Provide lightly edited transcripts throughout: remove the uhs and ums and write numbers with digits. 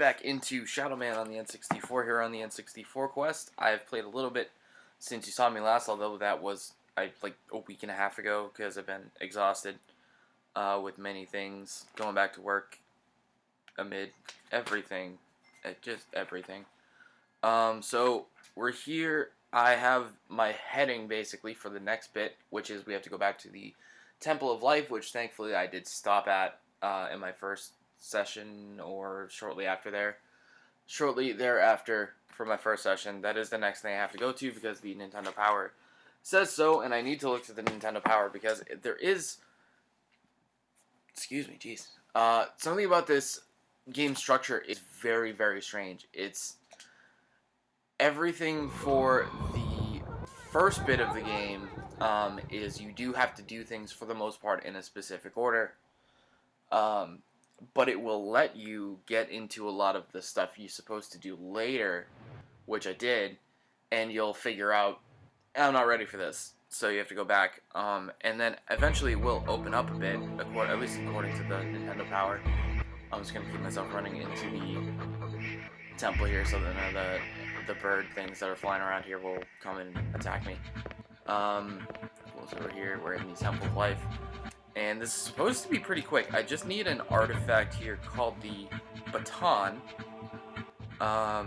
back into Shadow Man on the N64 here on the N64 quest. I've played a little bit since you saw me last, although that was like a week and a half ago because I've been exhausted with many things, going back to work amid everything, just everything. So we're here. I have my heading basically for the next bit, which is we have to go back to the Temple of Life, which thankfully I did stop at in my first session or shortly thereafter for my first session. That is the next thing I have to go to because the Nintendo Power says so, and I need to look to the Nintendo Power because there is, excuse me, jeez, something about this game structure is very, very strange. It's everything for the first bit of the game is you do have to do things for the most part in a specific order. But it will let you get into a lot of the stuff you're supposed to do later, which I did, and you'll figure out, I'm not ready for this, so you have to go back, and then eventually it will open up a bit, at least according to the Nintendo Power. I'm just going to keep myself running into the temple here so that none of the bird things that are flying around here will come and attack me. So we're here, we're in the Temple of Life. And this is supposed to be pretty quick. I just need an artifact here called the Baton. A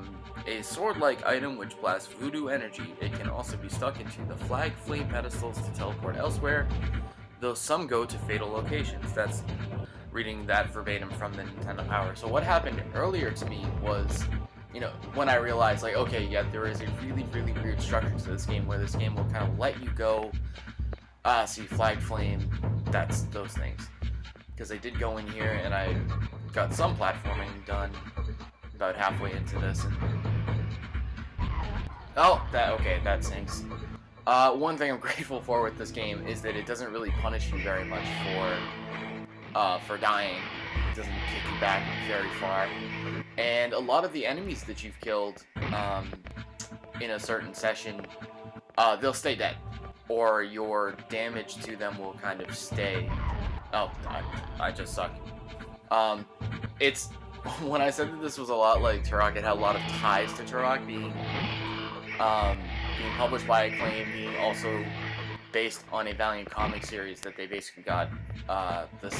sword-like item which blasts voodoo energy. It can also be stuck into the flag flame pedestals to teleport elsewhere, though some go to fatal locations. That's reading that verbatim from the Nintendo Power. So what happened earlier to me was, when I realized, like, okay, yeah, there is a really, really weird structure to this game where this game will kind of let you go, see, flag flame, that's those things. Because I did go in here and I got some platforming done about halfway into this. And that sinks. One thing I'm grateful for with this game is that it doesn't really punish you very much for dying. It doesn't kick you back very far. And a lot of the enemies that you've killed in a certain session, they'll stay dead. Or your damage to them will kind of stay. Oh, I just suck. It's when I said that this was a lot like Turok, it had a lot of ties to Turok, being published by Acclaim, being also based on a Valiant comic series that they basically got the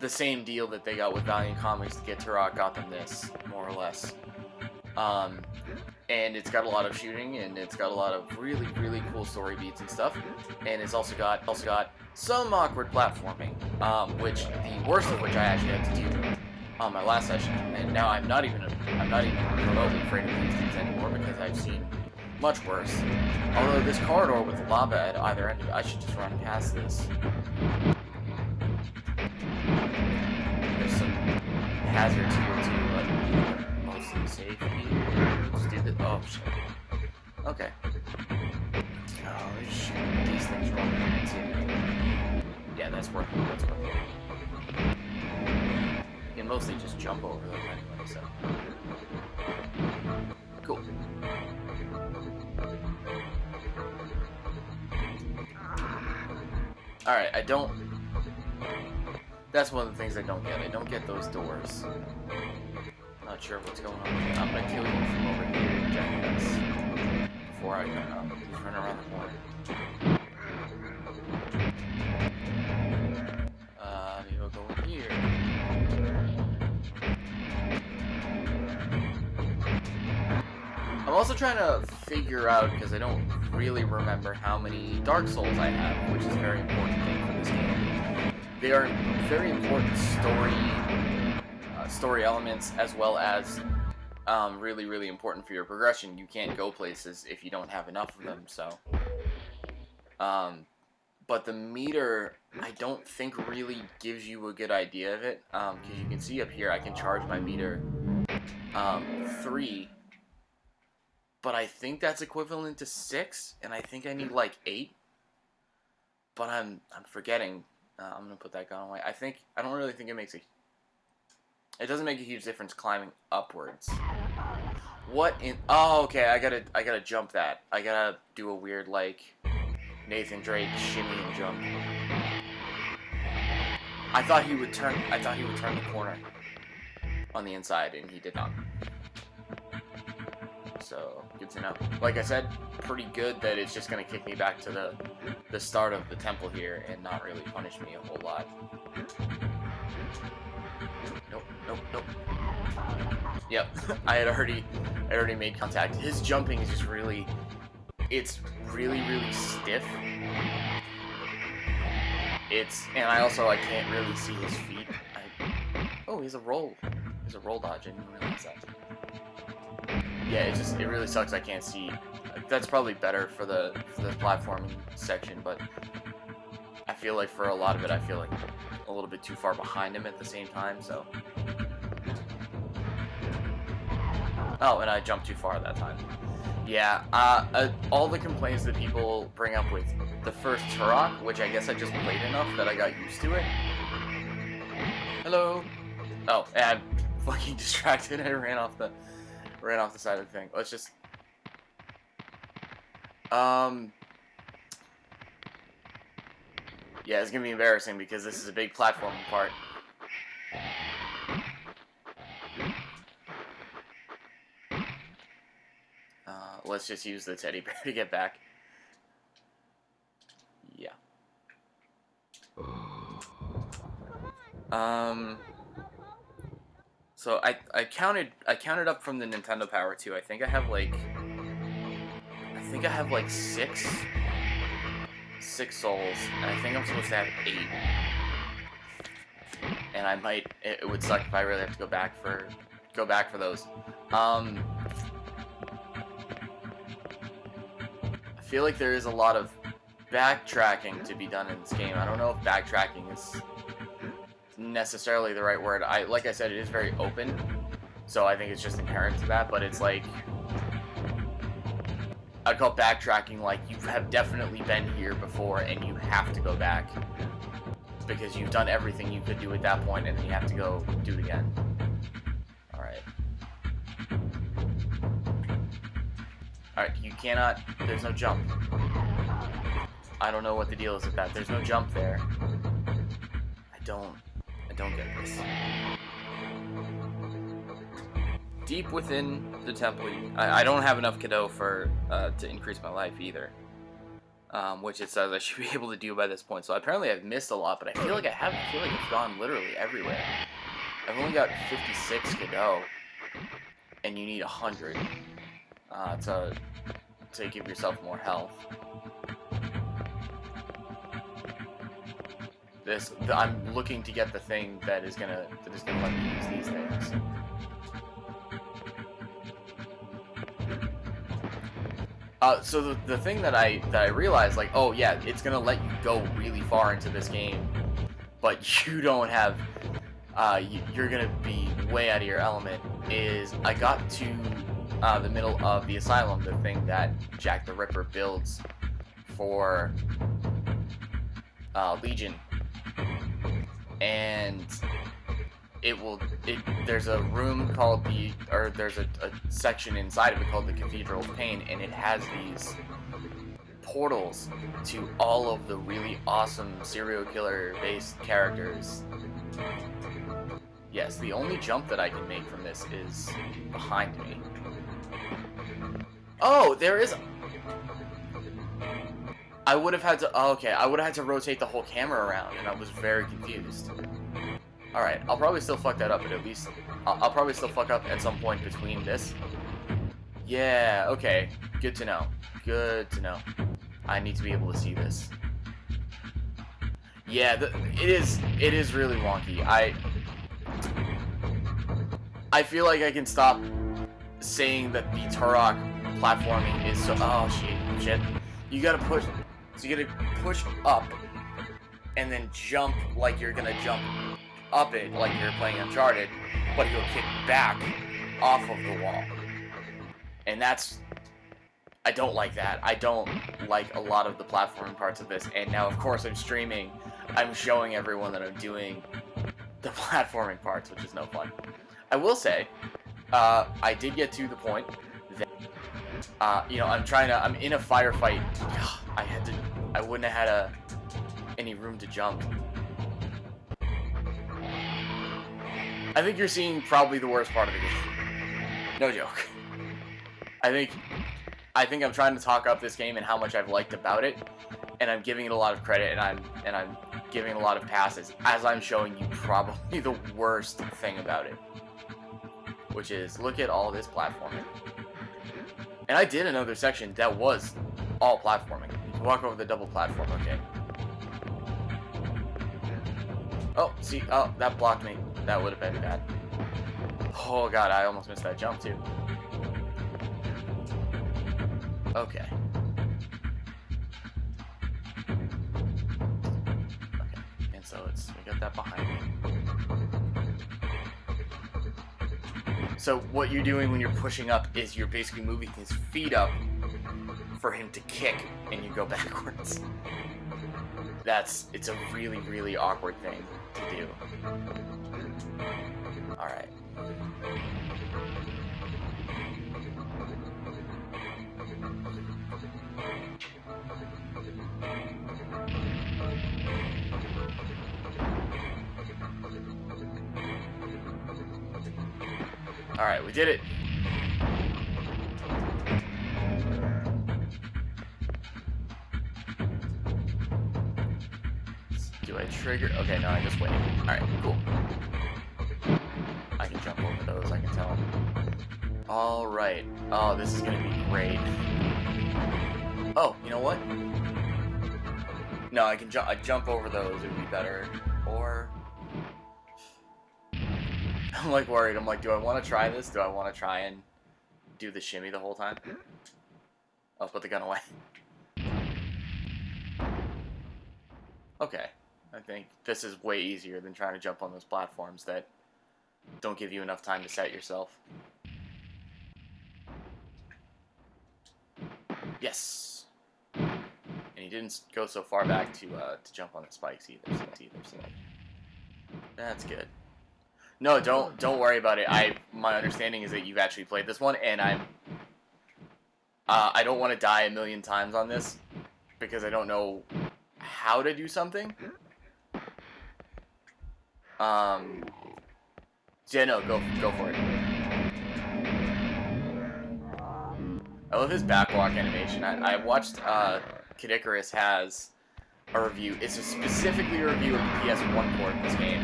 same deal that they got with Valiant Comics to get Turok, got them this, more or less. And it's got a lot of shooting, and it's got a lot of really, really cool story beats and stuff. And it's also got some awkward platforming, which the worst of which I actually had to do on my last session. And now I'm not even remotely afraid of these things anymore because I've seen much worse. Although this corridor with lava at either end of it, I should just run past this. There's some hazards here too, but mostly safe. Just do the shit. Okay. Oh, shoot. These things are all coming too. Yeah, that's worth it. You can mostly just jump over them anyway, so. Cool. Alright, that's one of the things I don't get. I don't get those doors. Not sure what's going on with it. I'm gonna kill you from over here, jackass. Before I come up. He's running around the corner. Maybe I'll go over here. I'm also trying to figure out, because I don't really remember how many Dark Souls I have, which is a very important thing for this game. They are very important story elements, as well as really, really important for your progression. You can't go places if you don't have enough of them, so. But the meter, I don't think really gives you a good idea of it, because you can see up here I can charge my meter 3, but I think that's equivalent to 6, and I think I need like 8, but I'm forgetting. I'm gonna put that gun away. I don't really think it doesn't make a huge difference climbing upwards. Oh, okay, I gotta jump that. I gotta do a weird, like, Nathan Drake shimmy and jump. I thought he would turn the corner. on the inside, and he did not. So, good to know. Like I said, pretty good that it's just going to kick me back to the start of the temple here and not really punish me a whole lot. Nope, nope, nope. Yep, I had already made contact. His jumping is just really, it's really stiff. And I can't really see his feet. Oh, he's a roll. He's a roll dodge, I didn't realize that. Yeah, it really sucks I can't see. That's probably better for the platforming section, but I feel like for a lot of it, I feel like a little bit too far behind him at the same time, so. Oh, and I jumped too far that time. Yeah, all the complaints that people bring up with the first Turok, which I guess I just played enough that I got used to it. Hello. Oh, and I'm fucking distracted. I ran off the side of the thing. Let's just. Yeah, it's gonna be embarrassing because this is a big platforming part. Let's just use the teddy bear to get back. Yeah. So I counted up from the Nintendo Power 2. I think I have like six souls, and I think I'm supposed to have 8. And it would suck if I really have to go back for those. I feel like there is a lot of backtracking to be done in this game. I don't know if backtracking is necessarily the right word. Like I said, it is very open, so I think it's just inherent to that, but it's like, I'd call backtracking like you have definitely been here before and you have to go back because you've done everything you could do at that point and then you have to go do it again. Alright. Alright, you cannot, there's no jump. I don't know what the deal is with that. There's no jump there. I don't get this. Deep within the temple, I don't have enough Kado to increase my life either. Which it says I should be able to do by this point. So apparently I've missed a lot, but I feel like I haven't. I feel like it's gone literally everywhere. I've only got 56 Kado, and you need 100 to give yourself more health. I'm looking to get the thing that is gonna let me use these things. So the thing that I realized, like, oh yeah, it's gonna let you go really far into this game, but you don't have, you're gonna be way out of your element. Is I got to the middle of the Asylum, the thing that Jack the Ripper builds for Legion, and there's a room called there's a section inside of it called the Cathedral of Pain, and it has these portals to all of the really awesome serial killer based characters. Yes, the only jump that I can make from this is behind me. Oh, there is. I would have had to. Oh, okay, I would have had to rotate the whole camera around, and I was very confused. Alright, I'll probably still fuck that up, but at least I'll probably still fuck up at some point between this. Yeah, okay. Good to know. Good to know. I need to be able to see this. Yeah, it is really wonky. I feel like I can stop saying that the Turok platforming is so. Oh shit. You gotta push. So you gotta push up, and then jump like you're gonna jump up it like you're playing Uncharted, but you'll kick back off of the wall. And I don't like that. I don't like a lot of the platforming parts of this, and now of course I'm streaming, I'm showing everyone that I'm doing the platforming parts, which is no fun. I will say, I did get to the point that, you know, I'm in a firefight. I wouldn't have had any room to jump. I think you're seeing probably the worst part of the game. No joke. I think I'm trying to talk up this game and how much I've liked about it, and I'm giving it a lot of credit, and I'm giving it a lot of passes, as I'm showing you probably the worst thing about it, which is look at all this platforming. And I did another section that was all platforming. You can walk over the double platform, okay. Oh, see, oh, that blocked me. That would have been bad. Oh god, I almost missed that jump too. Okay. Okay, and so we got that behind me. So what you're doing when you're pushing up is you're basically moving his feet up for him to kick, and you go backwards. It's a really, really awkward thing to do. Alright. Alright, we did it. Do I trigger? Okay, no, I just wait. Alright, cool. I can jump over those, I can tell. Alright. Oh, this is gonna be great. Oh, you know what? No, I can jump over those, it would be better. Or... I'm like worried. I'm like, do I want to try this? Do I want to try and do the shimmy the whole time? I'll put the gun away. Okay. I think this is way easier than trying to jump on those platforms that don't give you enough time to set yourself. Yes. And he didn't go so far back to jump on the spikes either. So that's good. No, don't worry about it. My understanding is that you've actually played this one, and I don't want to die a million times on this because I don't know how to do something. Yeah, no, go for it. I love his backwalk animation. I watched Kid Icarus has a review. It's specifically a review of the PS1 port of this game,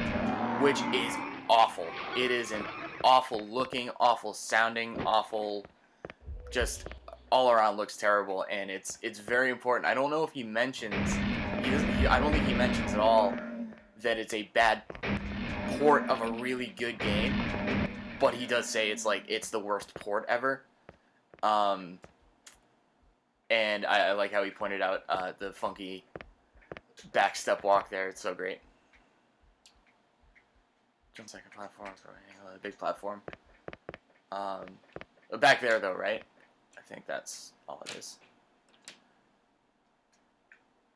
which is awful. It is an awful looking, awful sounding, awful, just all around looks terrible, and it's very important. I don't know if he mentions, I don't think he mentions at all that it's a bad port of a really good game, but he does say it's the worst port ever. And I like how he pointed out the funky backstep walk there. It's so great. Jump second platform for a big platform. Back there though, right? I think that's all it is.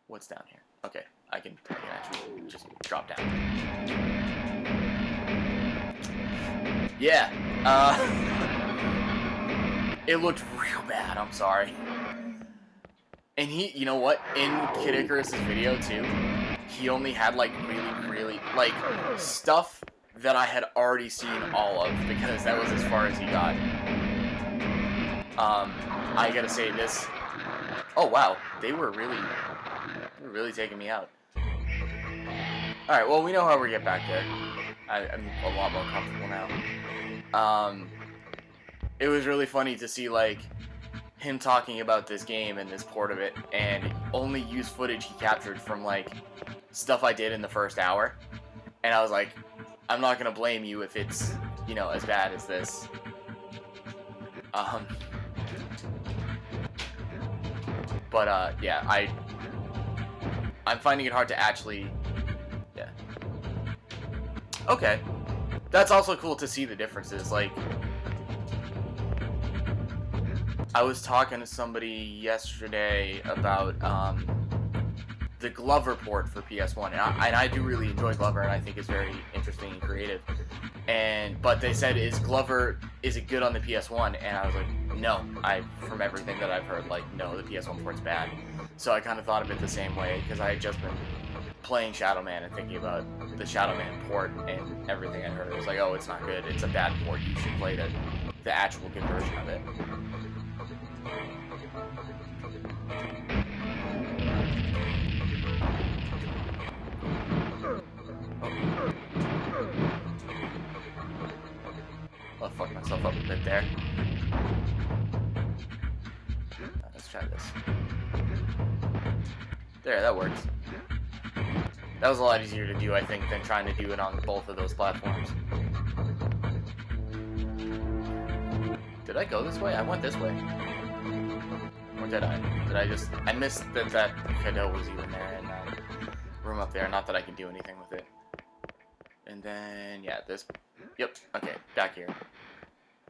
What's down here? Okay, I can actually just drop down. Yeah. It looked real bad. I'm sorry. And you know what? In Kid Icarus' video too, he only had like really like stuff that I had already seen all of, because that was as far as he got. I gotta say this. Oh wow, they were really taking me out. All right, well we know how we get back there. I'm a lot more comfortable now. It was really funny to see like him talking about this game and this port of it, and only use footage he captured from like stuff I did in the first hour. And I was like, I'm not gonna blame you if it's, you know, as bad as this. But yeah, I'm finding it hard to actually, yeah. Okay, that's also cool to see the differences. Like, I was talking to somebody yesterday about the Glover port for PS1, and I do really enjoy Glover, and I think it's very interesting and creative. But they said, is it good on the PS1? And I was like, no. From everything that I've heard, like, no, the PS1 port's bad. So I kind of thought of it the same way, because I had just been playing Shadow Man and thinking about the Shadow Man port and everything I heard. It was like, oh, it's not good. It's a bad port. You should play the actual good version of it. I'll fuck myself up a bit there. Let's try this. There, that works. That was a lot easier to do, I think, than trying to do it on both of those platforms. Did I go this way? I went this way. Or did I? Did I just... I missed that cadeau was even there and room up there. Not that I can do anything with it. And then, yeah, this... Yep, okay, back here.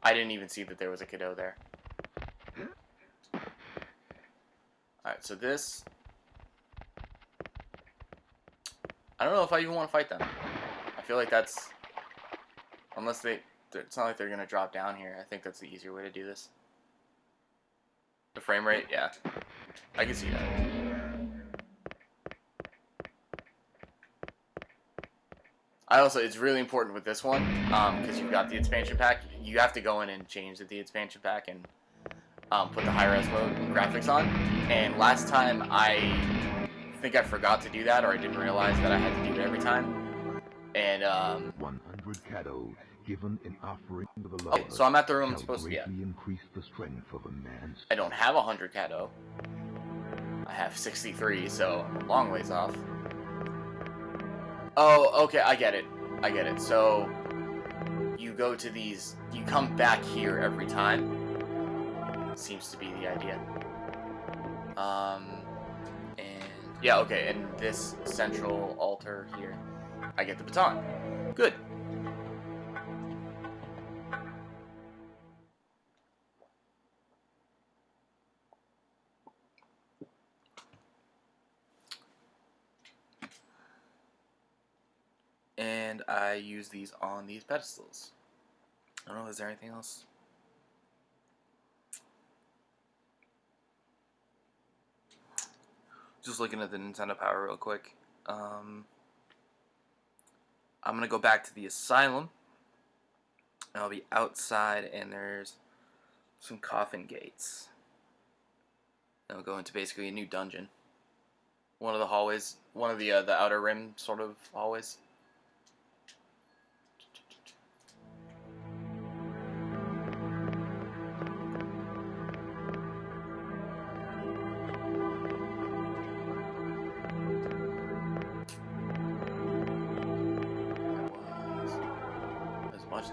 I didn't even see that there was a cadeau there. Alright, so this... I don't know if I even want to fight them. I feel like that's... Unless they... It's not like they're going to drop down here. I think that's the easier way to do this. The frame rate? Yeah. I can see that. I also... It's really important with this one, because you've got the expansion pack. You have to go in and change the expansion pack and put the high-res mode graphics on. And last time I think I forgot to do that, or I didn't realize that I had to do it every time. And 100 cadeau given in offering to the Lord. Oh, so I'm at the room I'm supposed to be at. Increase the strength of a man's... I don't have 100 cadeau. I have 63, so I'm a long ways off. Oh, okay, I get it. I get it. So you go to these, you come back here every time. Seems to be the idea. And yeah, okay, and this central altar here, I get the baton. Good. And I use these on these pedestals. I don't know, is there anything else? Just looking at the Nintendo Power real quick. I'm going to go back to the Asylum. And I'll be outside, and there's some coffin gates. And I'll go into basically a new dungeon. One of the hallways, one of the outer rim sort of hallways.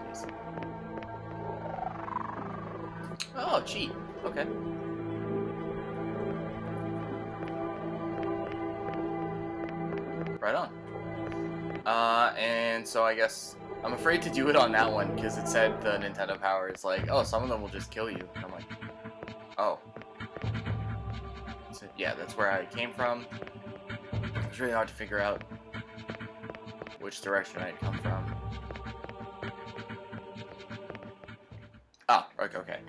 These. Oh, cheat. Okay. Right on. And so I guess I'm afraid to do it on that one because it said the Nintendo Power is like, oh, some of them will just kill you. And I'm like, oh. So, yeah, that's where I came from. It's really hard to figure out which direction I'd come from. Ah, okay.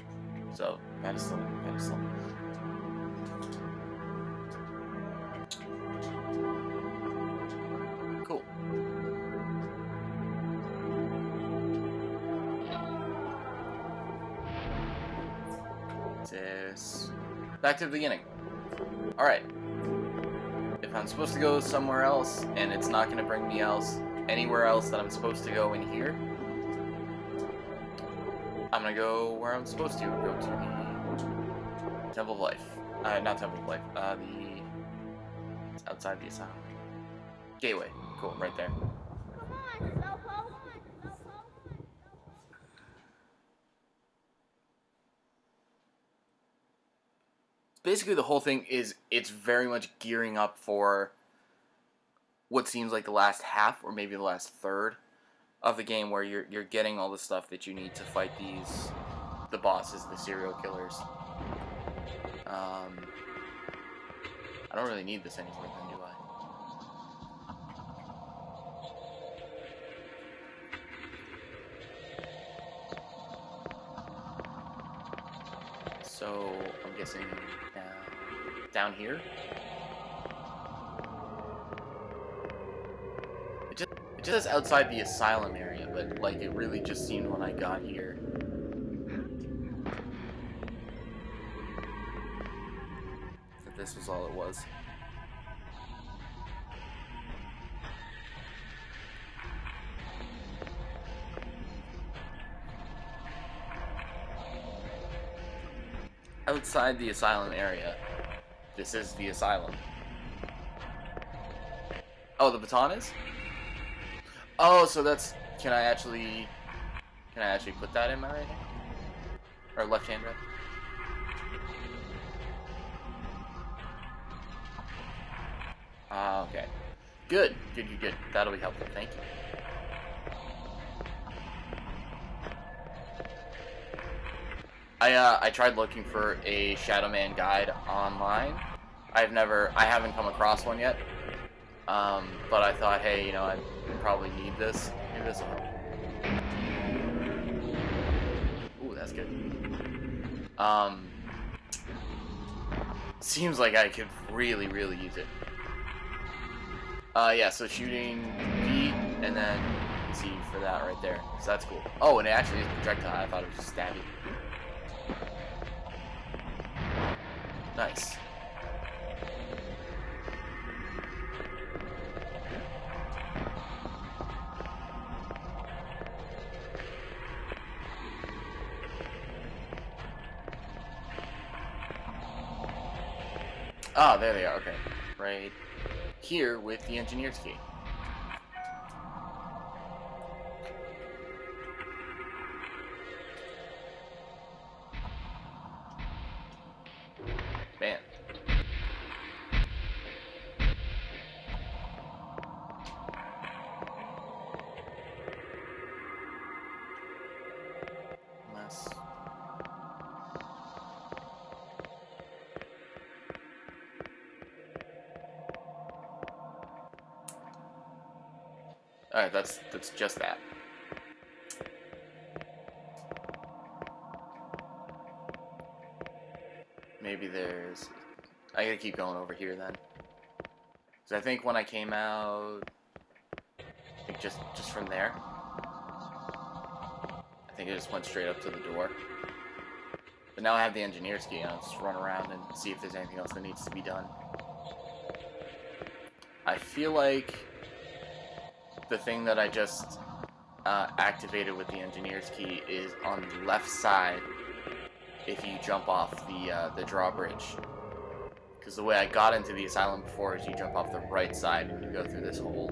So, pedestal. Cool. This. Back to the beginning. Alright. If I'm supposed to go somewhere else, and it's not going to bring me anywhere else that I'm supposed to go in here, I'm gonna go where I'm supposed to. Go to the Temple of Life. Not Temple of Life. It's outside the Asylum. Gateway. Cool, right there. Basically, the whole thing is it's very much gearing up for what seems like the last half, or maybe the last third of the game, where you're getting all the stuff that you need to fight the bosses, the serial killers. I don't really need this anymore then, do I? So I'm guessing down here. just outside the asylum area, but like it really just seemed when I got here. That this was all it was. Outside the asylum area. This is the asylum. Oh, the baton is? Oh, so that's... Can I actually put that in my right hand? Or left hand, right? Okay. Good. Good. That'll be helpful. Thank you. I tried looking for a Shadow Man guide online. I haven't come across one yet. But I thought, hey, you know, I probably need this. Maybe this will help. Ooh, that's good. Seems like I could really use it. Yeah, so shooting B, and then Z for that right there. So that's cool. Oh, and it actually is projectile. I thought it was just stabby. Nice. Ah, there they are. Okay. Right here with the engineer's key. Man. Unless... Alright, that's just that. Maybe there's... I gotta keep going over here then. Because I think when I came out... I think just from there. I think I just went straight up to the door. But now I have the engineer's key, and I'll just run around and see if there's anything else that needs to be done. I feel like the thing that I just activated with the engineer's key is on the left side if you jump off the drawbridge. Because the way I got into the asylum before is you jump off the right side and you go through this whole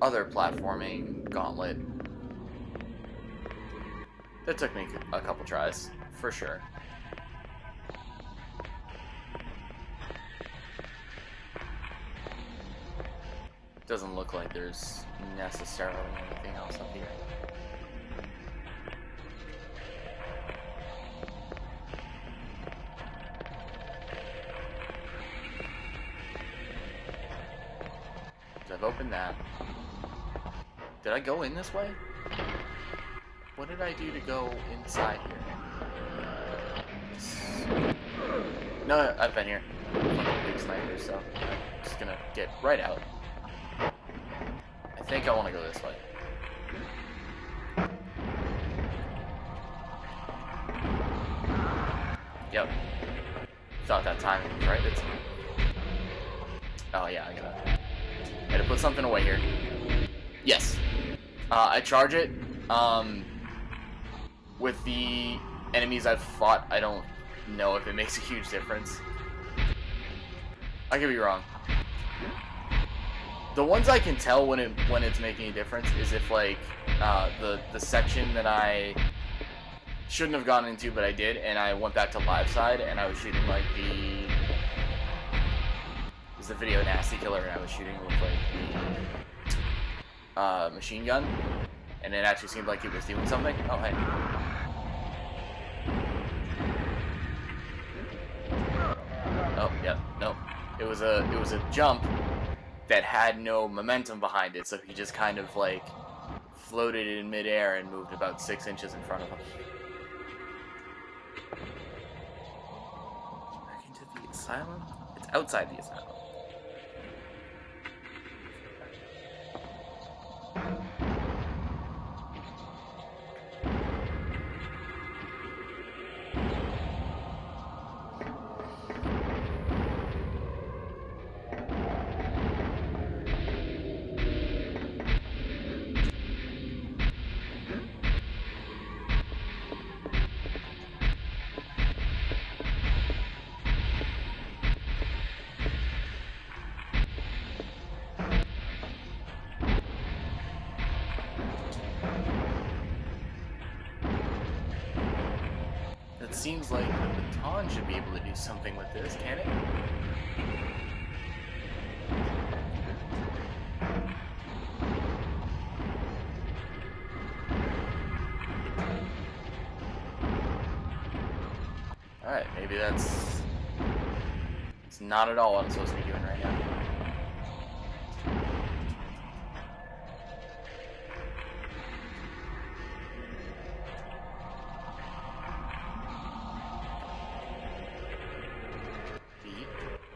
other platforming gauntlet. That took me a couple tries, for sure. Doesn't look like there's necessarily anything else up here. I've opened that. Did I go in this way? What did I do to go inside here? No, I've been here. I'm a big sniper, so I'm just gonna get right out. I think I want to go this way. Yep. Thought that timing was right. It's... Oh yeah, I gotta put something away here. Yes. I charge it. With the enemies I've fought, I don't know if it makes a huge difference. I could be wrong. The ones I can tell when it's making a difference is if like the section that I shouldn't have gone into but I did, and I went back to live side and I was shooting like the video nasty killer, and I was shooting with like the machine gun, and it actually seemed like it was doing something. Oh hey. Oh yeah, no. It was a jump that had no momentum behind it, so he just kind of like floated in midair and moved about 6 inches in front of him. Back into the asylum? It's outside the asylum. It seems like the baton should be able to do something with this, can it? Alright, maybe that's... It's not at all what I'm supposed to be doing right now.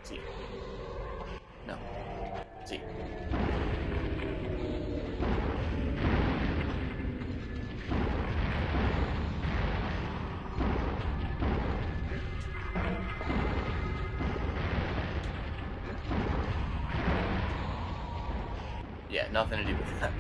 Z. No. Z. Yeah, nothing to do with that.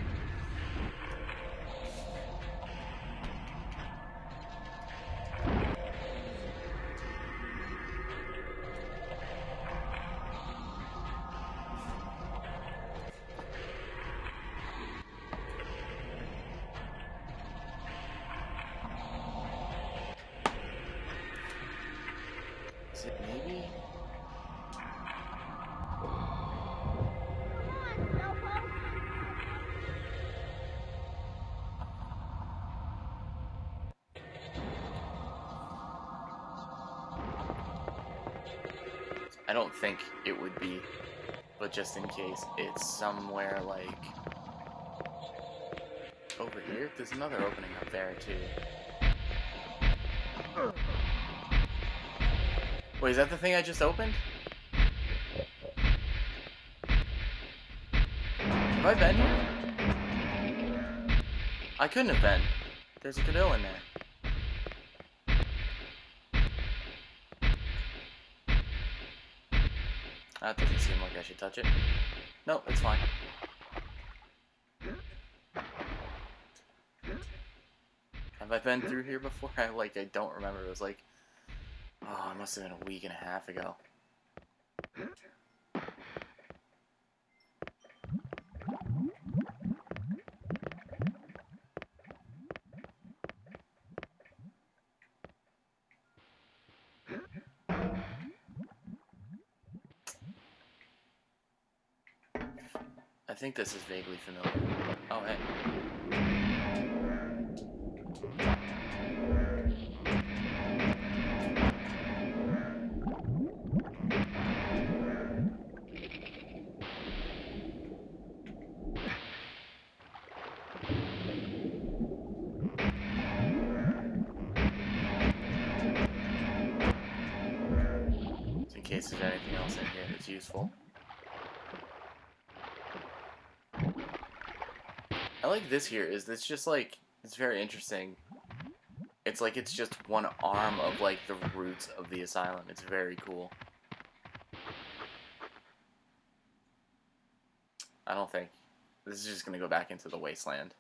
Is it maybe? I don't think it would be, but just in case, it's somewhere like over here. There's another opening up there too. Wait, is that the thing I just opened? Have I been here? I couldn't have been. There's a cadeau in there. That doesn't seem like I should touch it. No, it's fine. Have I been through here before? I don't remember. It was like, oh, it must have been a week and a half ago. I think this is vaguely familiar. Oh, hey. Just in case there's anything else in here that's useful. I like this here, is this just like, it's very interesting. It's like it's just one arm of like the roots of the asylum. It's very cool. I don't think. This is just gonna go back into the wasteland.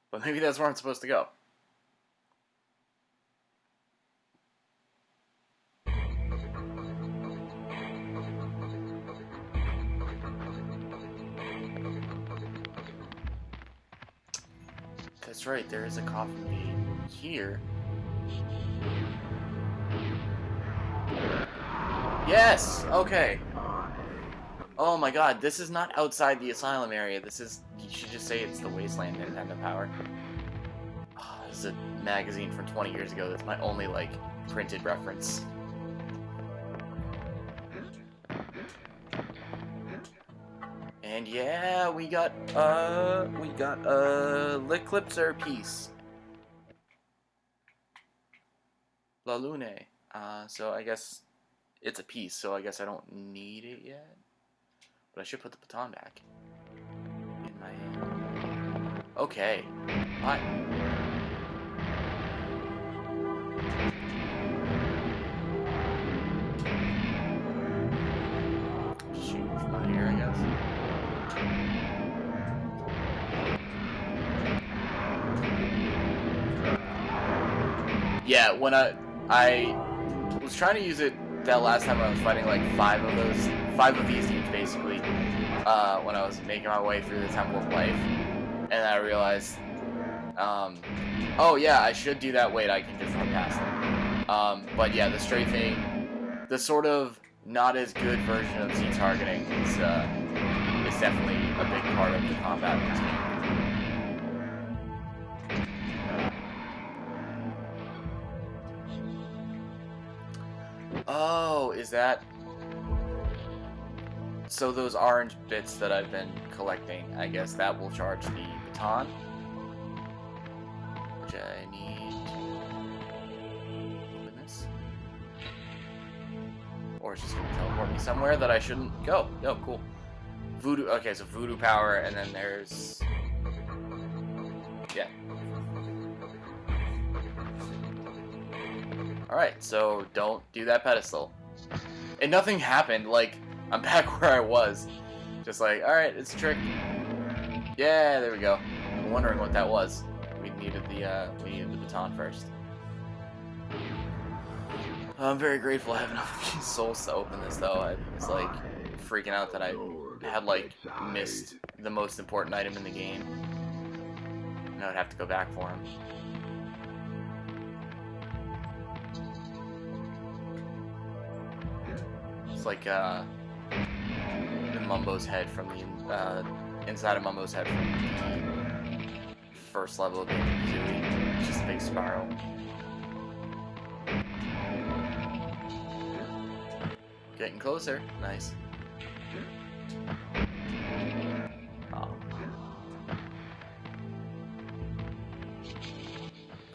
But maybe that's where I'm supposed to go. That's right, there is a coffin bean here. Yes! Okay. Oh my god, this is not outside the asylum area. This is... You should just say it's the wasteland Nintendo Power. Oh, this is a magazine from 20 years ago. That's my only, like, printed reference. And yeah, we got L'Eclipser piece. La Lune. So I guess it's a piece, so I guess I don't need it yet. But I should put the baton back in my hand. Okay. Hi. Shoot from out here, I guess. Yeah, when I was trying to use it that last time I was fighting like 5 of these teams basically, when I was making my way through the Temple of Life, and I realized Oh yeah, I should do that. Wait, I can just run past them. But yeah, the strafing, the sort of not as good version of Z targeting is definitely a big part of the combat in this game. Oh, is that... So those orange bits that I've been collecting, I guess that will charge the baton. Which I need to open this. Or it's just going to teleport me somewhere that I shouldn't go. No, cool. Voodoo, okay, so voodoo power, and then there's... Yeah. Alright, so don't do that pedestal. And nothing happened, like, I'm back where I was. Just like, alright, it's a trick. Yeah, there we go. I'm wondering what that was. We needed the baton first. I'm very grateful I have enough souls to open this, though. I was, like, freaking out that I had, like, missed the most important item in the game. And I would have to go back for him. It's like, the Mumbo's head from the, inside of Mumbo's head from the first level of Banjo-Kazooie. It's just a big spiral. Getting closer. Nice. Oh.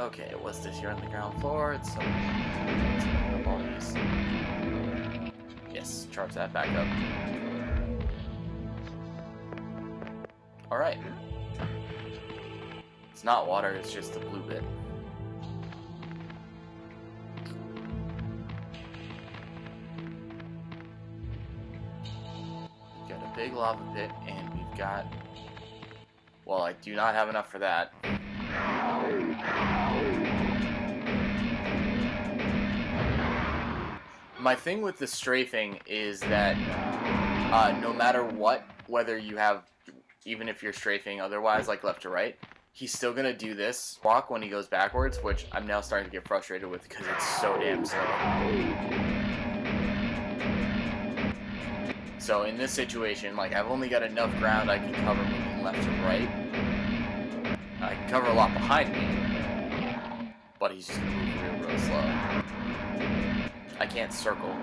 Okay, what's this? You're on the ground floor. It's some... all these. Yes, charge that back up. Alright. It's not water, it's just the blue bit. We've got a big lava pit, and we've got... Well, I do not have enough for that. My thing with the strafing is that no matter what, whether you have, even if you're strafing otherwise, like left to right, he's still going to do this walk when he goes backwards, which I'm now starting to get frustrated with because it's so damn slow. So in this situation, like, I've only got enough ground I can cover moving left to right. I can cover a lot behind me, but he's just going to move real slow. I can't circle.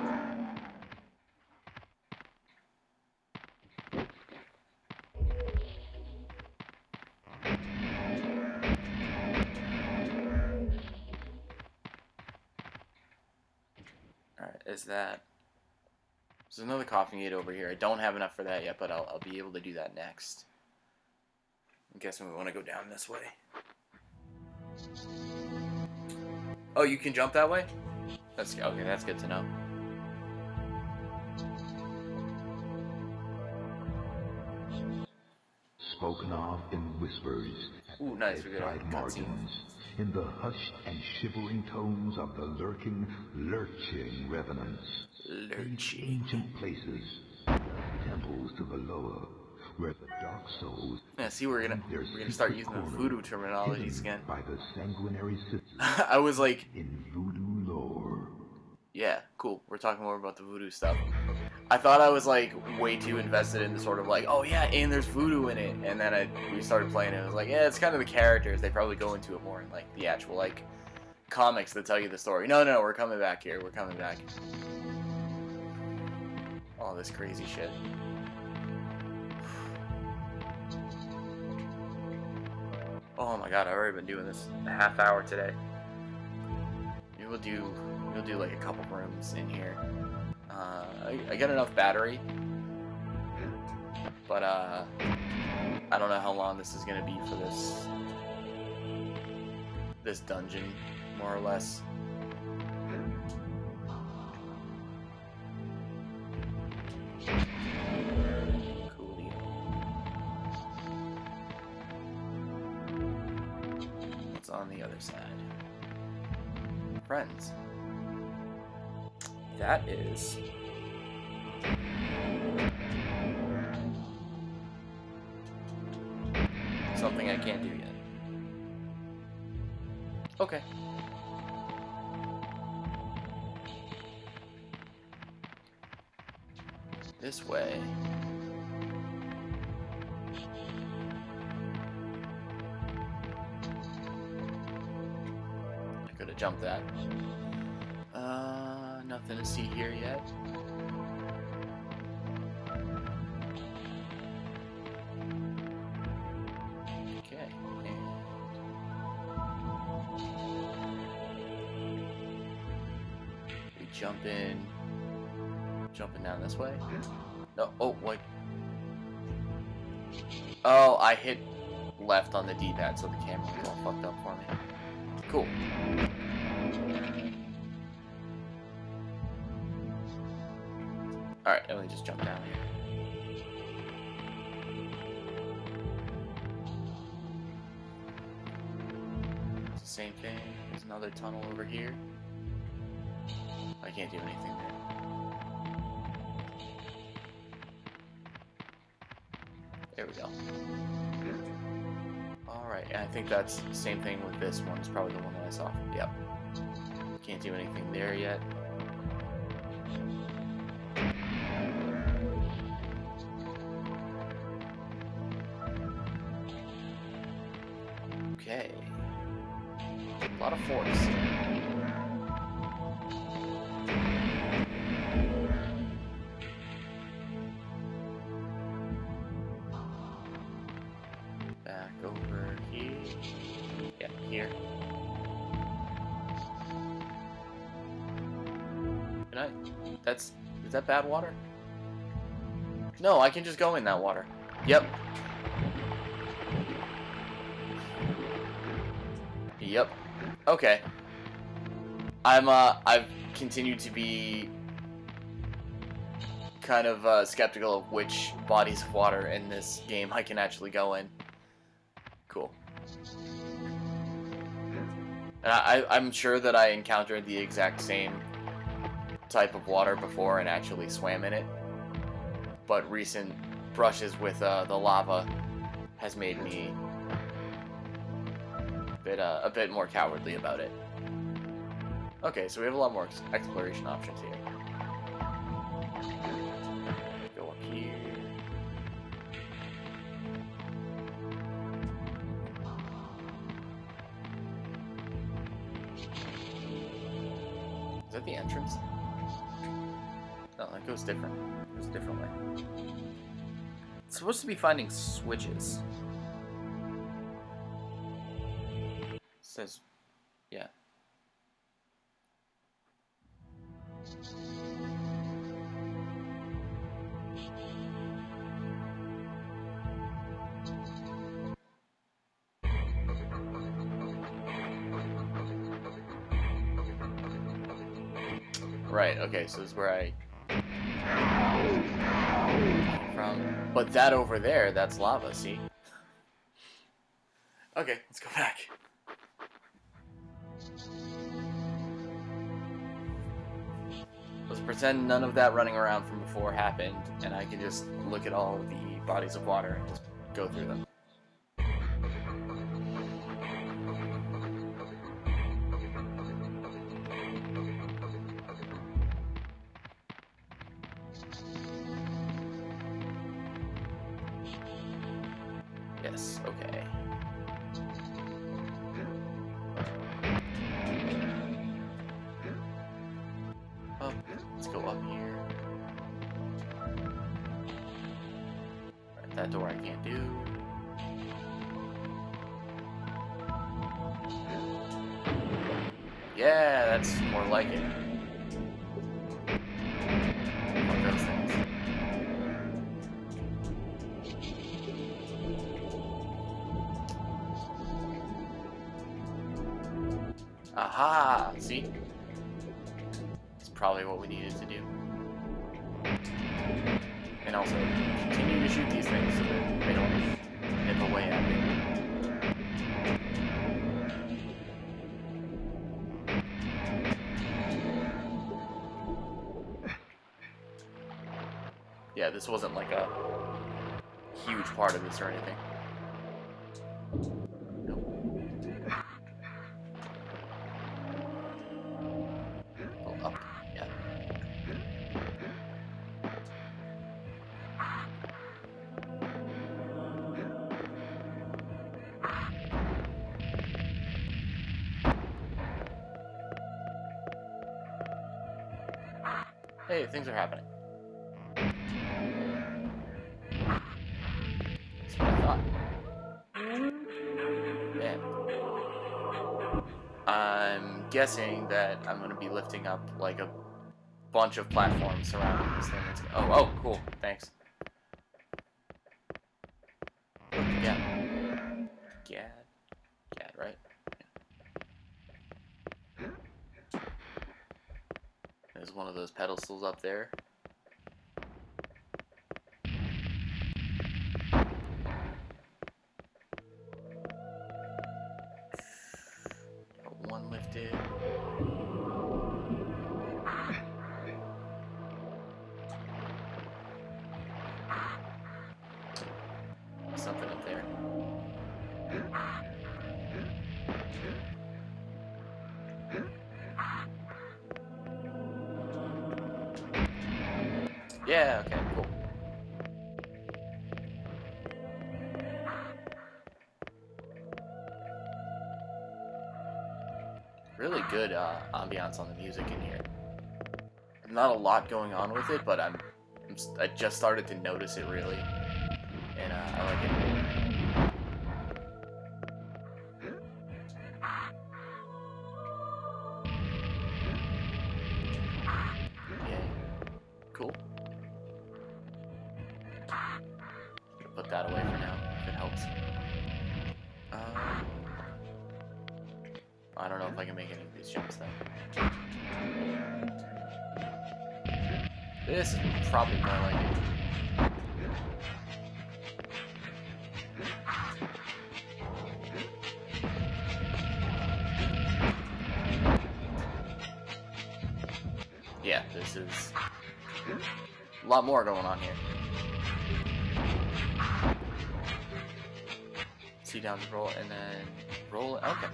Alright, is that... There's another coffee gate over here. I don't have enough for that yet, but I'll be able to do that next. I'm guessing we want to go down this way. Oh, you can jump that way? That's okay, that's good to know. Spoken of in whispers. Ooh, nice, we got a cutscene. In the hushed and shivering tones of the lurking, lurching revenants. Lurching. Ancient places, temples to the lower, where the dark souls... Yeah, see, we're gonna start using the voodoo terminologies again. By the sanguinary sisters I was like... in voodoo lore. Yeah, cool. We're talking more about the voodoo stuff. I thought I was, like, way too invested in the sort of, like, oh, yeah, and there's voodoo in it. And then we started playing it. I was like, yeah, it's kind of the characters. They probably go into it more in, like, the actual, like, comics that tell you the story. No, we're coming back here. We're coming back. All this crazy shit. Oh, my God. I've already been doing this a half hour today. We'll do like a couple rooms in here. I got enough battery, but I don't know how long this is gonna be for this dungeon, more or less. Coolio. What's on the other side? Friends. That is something I can't do yet. Okay. This way. I could have jumped that. Nothing to see here yet. Okay. We jump in. Jumping down this way? No. Oh, wait. Oh, I hit left on the D-pad, so the camera was all fucked up for me. Cool. Alright, let me just jump down here. It's the same thing. There's another tunnel over here. I can't do anything there. There we go. Alright, and I think that's the same thing with this one. It's probably the one that I saw. Yep. Can't do anything there yet. Okay. A lot of force. Back over here. Yeah, here. Can I? Is that bad water? No, I can just go in that water. Yep. Yep. Okay. I've continued to be kind of skeptical of which bodies of water in this game I can actually go in. Cool. And I'm sure that I encountered the exact same type of water before and actually swam in it, but recent brushes with the lava has made me a bit more cowardly about it. Okay, so we have a lot more exploration options here. Go up here. Is that the entrance? No, that goes different. It goes a different way. It's supposed to be finding switches. It says, yeah. Right, okay, so this is where I came from. But that over there, that's lava, see? Okay, let's go back. Let's pretend none of that running around from before happened, and I can just look at all of the bodies of water and just go through them. Yes, okay. Up, let's go up here. Right, that door I can't do. Yeah, that's more like it. One of those things. Aha! See? It's probably what we needed to do. And also, continue to shoot these things so that they don't nip away at me. Yeah, this wasn't like a huge part of this or anything. Nope. Hey, things are happening. That's what I thought. Man. I'm guessing that I'm going to be lifting up, like, a bunch of platforms surrounding this thing. Oh, cool. Thanks. Look, yeah. Gad, right? There's one of those pedestals up there. Got one lifted. Something up there. Yeah, okay, cool. Really good ambiance on the music in here. Not a lot going on with it, but I just started to notice it really, and I like it. Yeah, cool. Put that away for now, if it helps. I don't know if I can make any of these jumps though. This is probably more like it. Yeah, this is a lot more going on here. C down to roll, and then roll it. Okay.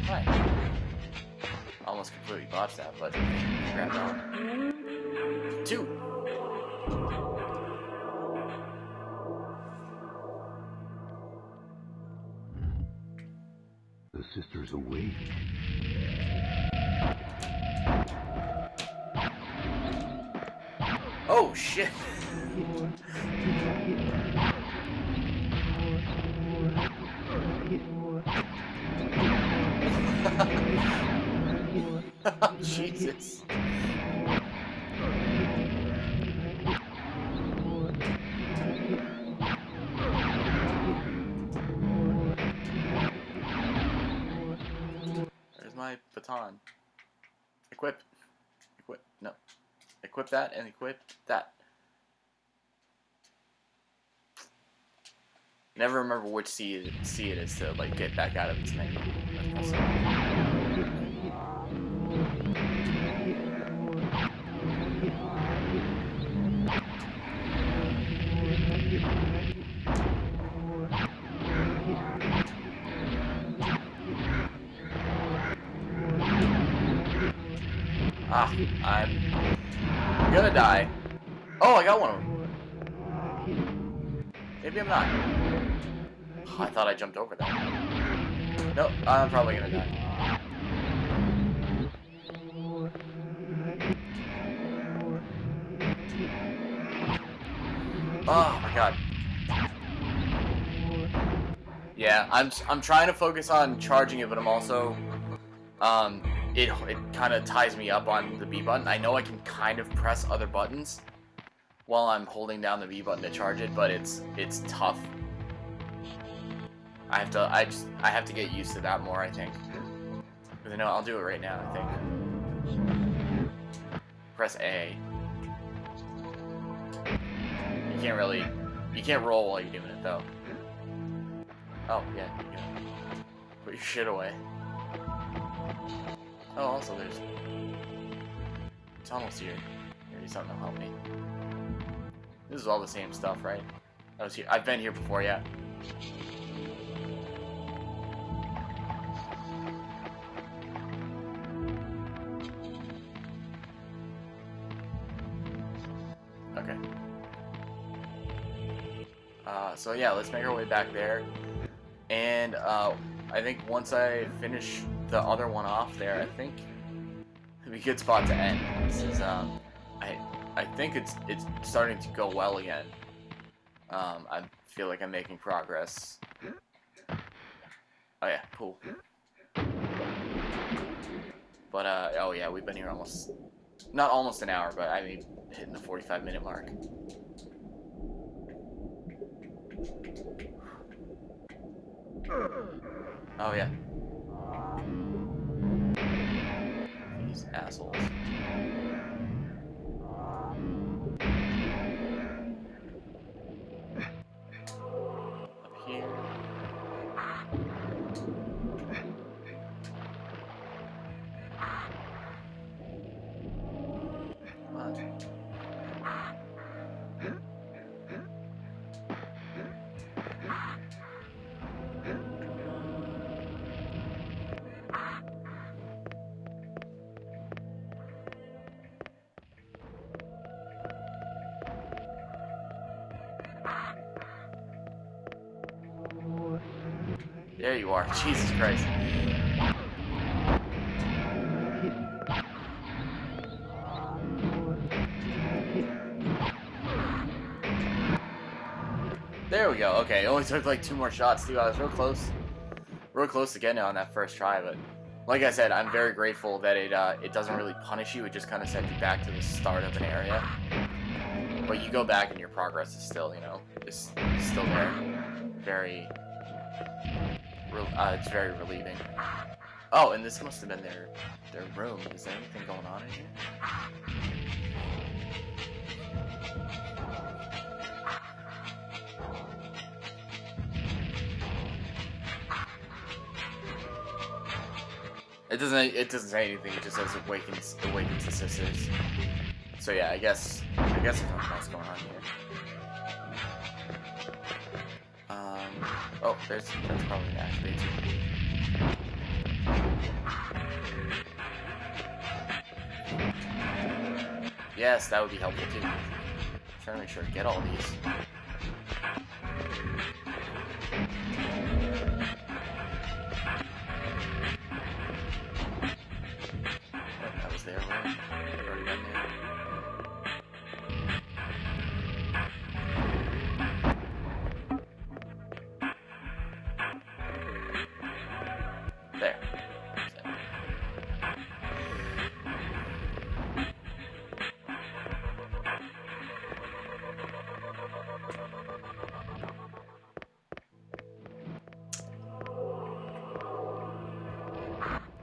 Right. Almost completely botched that, but grab that one. 2! The sisters awake. Oh, shit! Jesus. There's my baton. Equip. No. Equip that and equip that. Never remember which C it is to like get back out of its menu. I'm gonna die. Oh, I got one of them. Maybe I'm not. Oh, I thought I jumped over that. Nope, I'm probably gonna die. Oh my god. Yeah, I'm trying to focus on charging it, but I'm also it kind of ties me up on the B button. I know I can kind of press other buttons while I'm holding down the B button to charge it, but it's tough. I have to get used to that more, I think. But no, I'll do it right now, I think. Press A. You can't roll while you're doing it though. Oh, yeah, you can put your shit away. Oh, also there's tunnels here. Maybe something will help me. This is all the same stuff, right? I've been here before, yeah. Okay. So yeah, let's make our way back there. And I think once I finish the other one off there, I think it'd be a good spot to end. This is I think it's starting to go well again. I feel like I'm making progress. Oh yeah, cool. But oh yeah, we've been here not almost an hour, but I mean hitting the 45-minute mark. Oh yeah. These assholes. Up here. Come on. There you are. Jesus Christ. There we go. Okay, it only took like 2 more shots too. I was real close to getting it on that first try. But like I said, I'm very grateful that it doesn't really punish you. It just kind of sends you back to the start of an area. But you go back and your progress is still, is still there. It's very relieving. Oh, and this must have been their room. Is there anything going on in here? It doesn't say anything. It just says awakens the sisters. So yeah, I guess there's nothing else going on here. Oh, that's probably an activate too. Yes, that would be helpful too. Trying to make sure to get all these. That was their room. Already been there. There.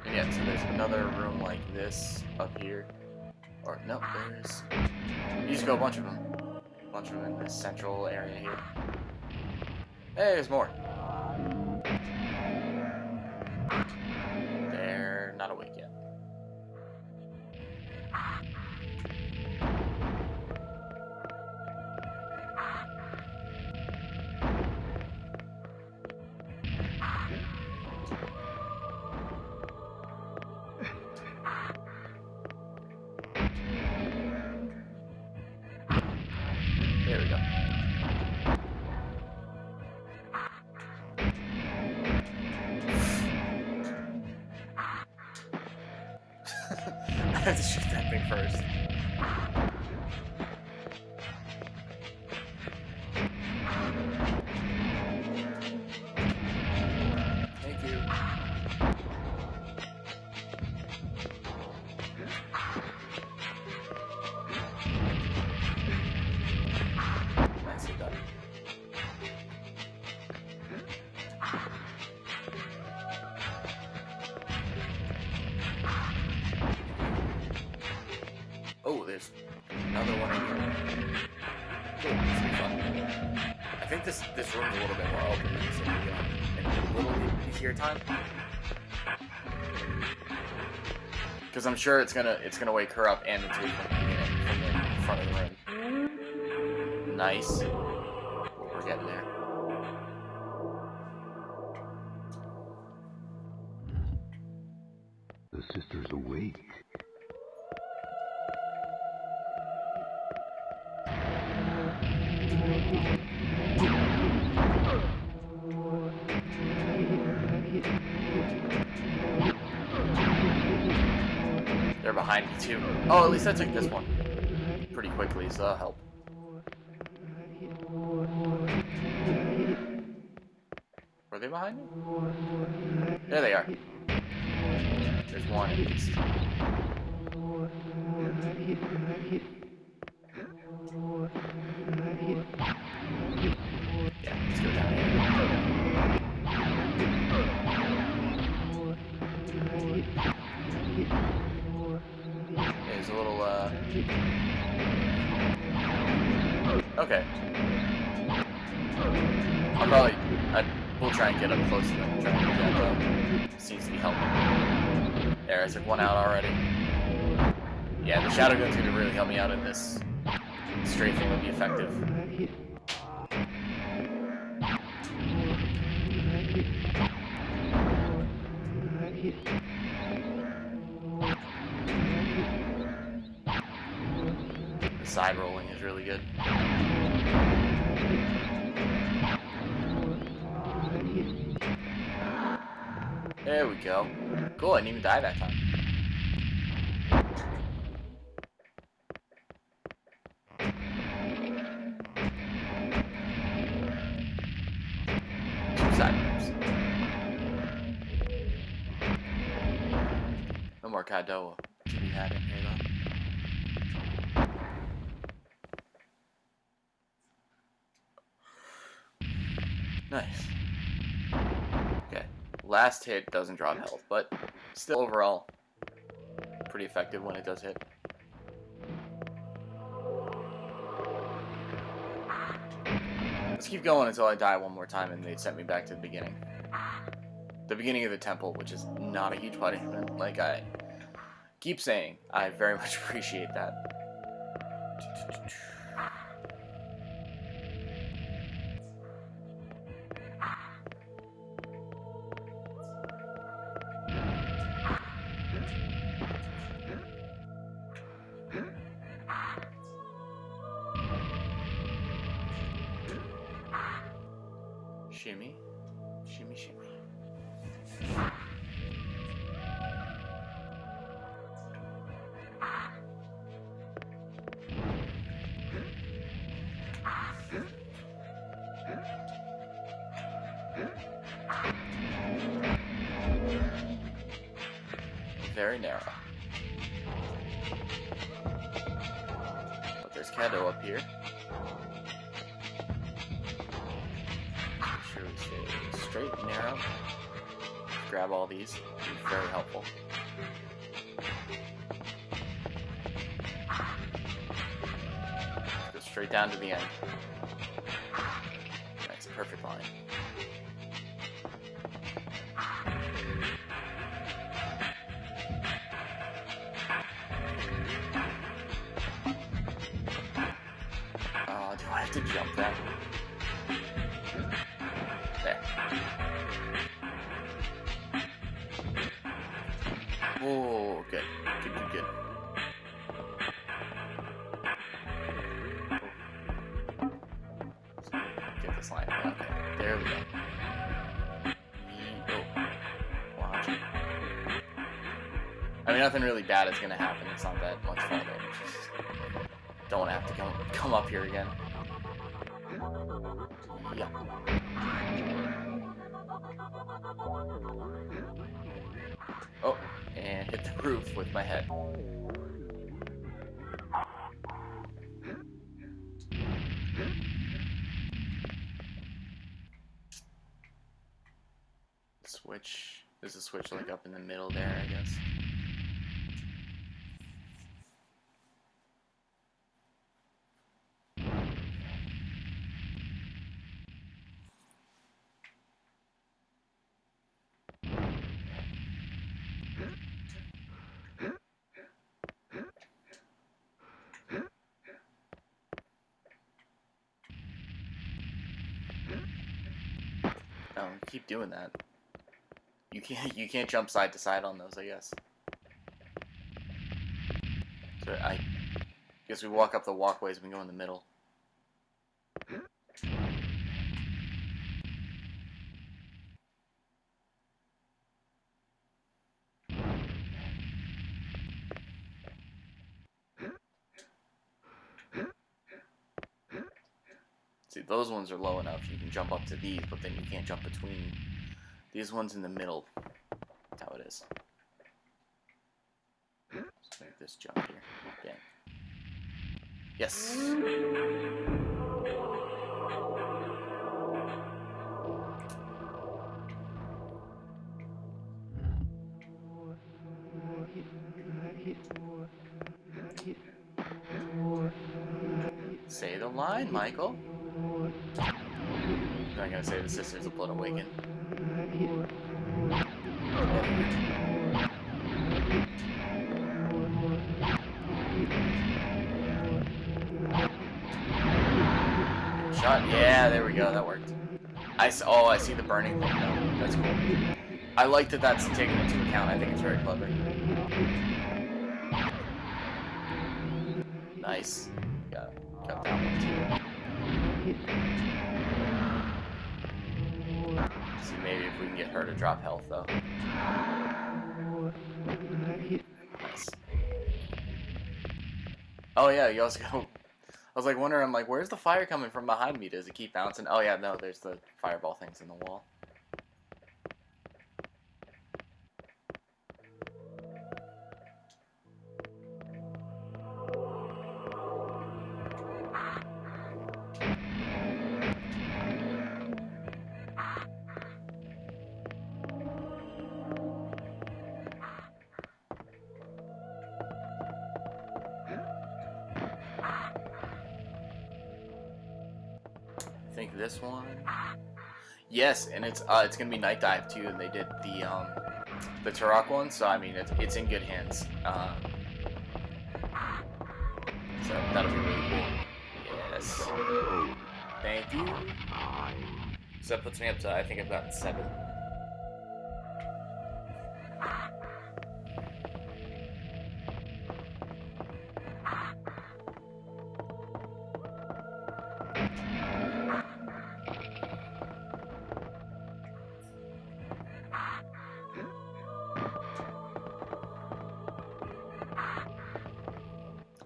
And yeah, so there's another room like this up here. Or, no, there's... You just go a bunch of them. A bunch of them in this central area here. Hey, there's more. They're not awake yet. There we go. I have to shoot that thing first. Thank you. Nicely done. Oh, there's another one in here. Cool, this will be fun. I think this room's a little bit more open, so we got a little bit easier time. Because I'm sure it's gonna wake her up and the two from the front of the room. Nice. We're getting there. The sisters awake. They're behind me too. Oh, at least I took this one pretty quickly, so that'll help. Were they behind me? There they are. There's one at least. Yeah, let's go down here. There's a little, okay. We'll try and get up close to them. Try and do that, though. Seems to be helping. There, I took one out already. Yeah, the shadow gun's gonna really help me out in this. Strafing would be effective. The side rolling is really good. There we go. Cool, I didn't even die that time. Two side rooms. No more Kadoa to be had in here, though. Nice. Okay. Last hit doesn't drop health, but still overall pretty effective when it does hit. Let's keep going until I die one more time and they sent me back to the beginning. The beginning of the temple, which is not a huge punishment. Like I keep saying, I very much appreciate that. Shimmy, shimmy, shimmy. Very narrow. But there's Kado up here. Make sure we stay straight and narrow. Grab all these. Be very helpful. Go straight down to the end. Nice, perfect line. Do I have to jump that? There. Oh, good. Good, good, good. Get this line. Okay, there we go. Oh, watch it. I mean, nothing really bad is gonna happen. It's not that much fall damage. Just don't want to have to come up here again. Yeah. Oh, and hit the roof with my head. Switch. There's a switch like up in the middle there, I guess. Oh, keep doing that. You can't jump side to side on those, I guess. So I guess we walk up the walkways and we go in the middle. See, those ones are low enough. You can jump up to these, but then you can't jump between these ones in the middle. That's how it is. Let's make this jump here. Dang. Yes. Say the line, Michael. I'm not gonna say the Sisters of Blood Awaken. Shot. Yeah, there we go. That worked. I see the burning thing now. That's cool. I like that that's taken into account. I think it's very clever. Nice. Got that one too. See, maybe if we can get her to drop health though. Nice. Oh yeah, you also go. I was like wondering, I'm like, where's the fire coming from behind me? Does it keep bouncing? Oh yeah, no, there's the fireball things in the wall. I think this one. Yes, and it's gonna be Night Dive too, and they did the Turok one, so I mean it's in good hands. So that'll be really cool. Yes. Thank you. So that puts me up to, I think I've gotten 7.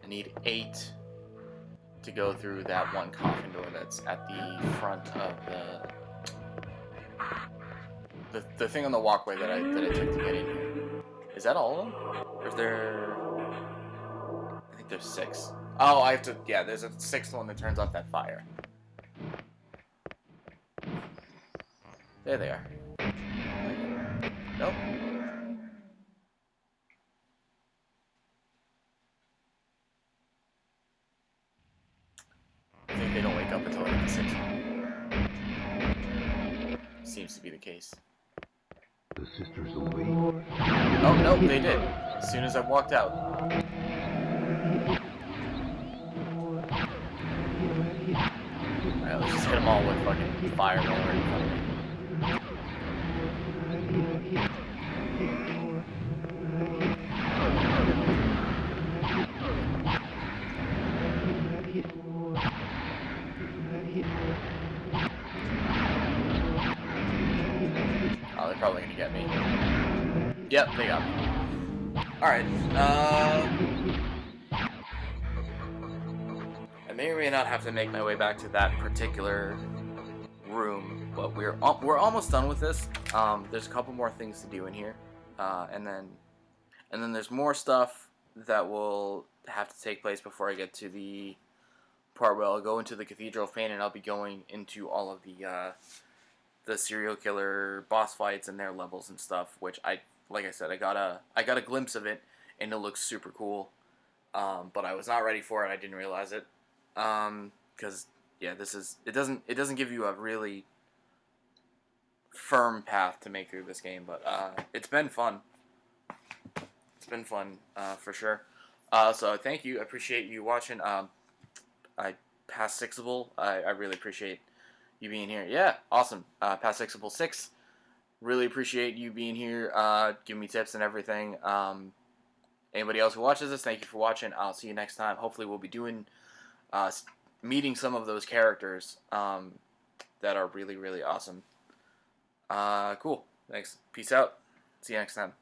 I need 8 to go through that one coffin door that's at the front of the thing on the walkway that I took to get in here. Is that all of them? Or is there? I think there's 6. Oh, I have to. Yeah, there's a 6th one that turns off that fire. There they are. Nope. I think they don't wake up until like the 6th one. Seems to be the case. The sisters awake. Oh, no, they did. As soon as I walked out. Alright, let's just hit them all with fucking fireball right in front of me. Oh, they're probably gonna get me. Yep, they got me. Alright, I may or may not have to make my way back to that particular room, but we're almost done with this. There's a couple more things to do in here, and then there's more stuff that will have to take place before I get to the part where I'll go into the Cathedral of Pain, and I'll be going into all of the serial killer boss fights and their levels and stuff, which like I said, I got a glimpse of it, and it looks super cool. But I was not ready for it. I didn't realize it. Because yeah, it doesn't give you a really firm path to make through this game, but it's been fun. It's been fun for sure. So thank you. I appreciate you watching. I passed Sixable. I really appreciate you being here. Yeah, awesome. Past Sixable 6. Really appreciate you being here, giving me tips and everything. Anybody else who watches this, thank you for watching. I'll see you next time. Hopefully we'll be doing, meeting some of those characters that are really, really awesome. Cool. Thanks. Peace out. See you next time.